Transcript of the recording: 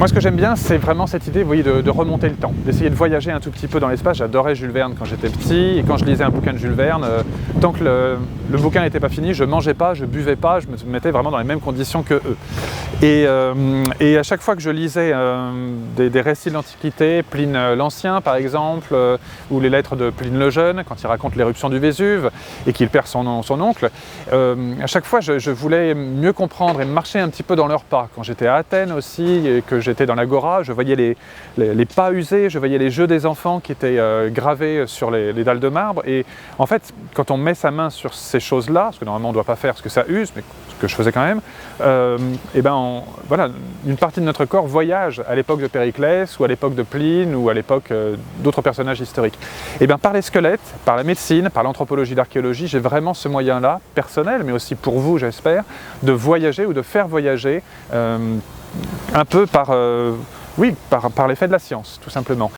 Moi, ce que j'aime bien, c'est vraiment cette idée, vous voyez, de remonter le temps, d'essayer de voyager un tout petit peu dans l'espace. J'adorais Jules Verne quand j'étais petit, et quand je lisais un bouquin de Jules Verne, tant que le bouquin n'était pas fini, je mangeais pas, je buvais pas, je me mettais vraiment dans les mêmes conditions que eux. Et à chaque fois que je lisais des récits de l'Antiquité, Pline l'Ancien par exemple, ou les lettres de Pline le Jeune, quand il raconte l'éruption du Vésuve et qu'il perd son oncle, à chaque fois je voulais mieux comprendre et marcher un petit peu dans leurs pas. Quand j'étais à Athènes aussi, et que j'étais dans l'Agora, je voyais les pas usés, je voyais les jeux des enfants qui étaient gravés sur les dalles de marbre. Et en fait, quand on met sa main sur ces choses-là, ce que normalement on ne doit pas faire parce que ça use, mais ce que je faisais quand même, et ben voilà, une partie de notre corps voyage à l'époque de Périclès, ou à l'époque de Pline, ou à l'époque d'autres personnages historiques. Et bien par les squelettes, par la médecine, par l'anthropologie, l'archéologie, j'ai vraiment ce moyen-là, personnel, mais aussi pour vous, j'espère, de voyager ou de faire voyager un peu par l'effet de la science, tout simplement.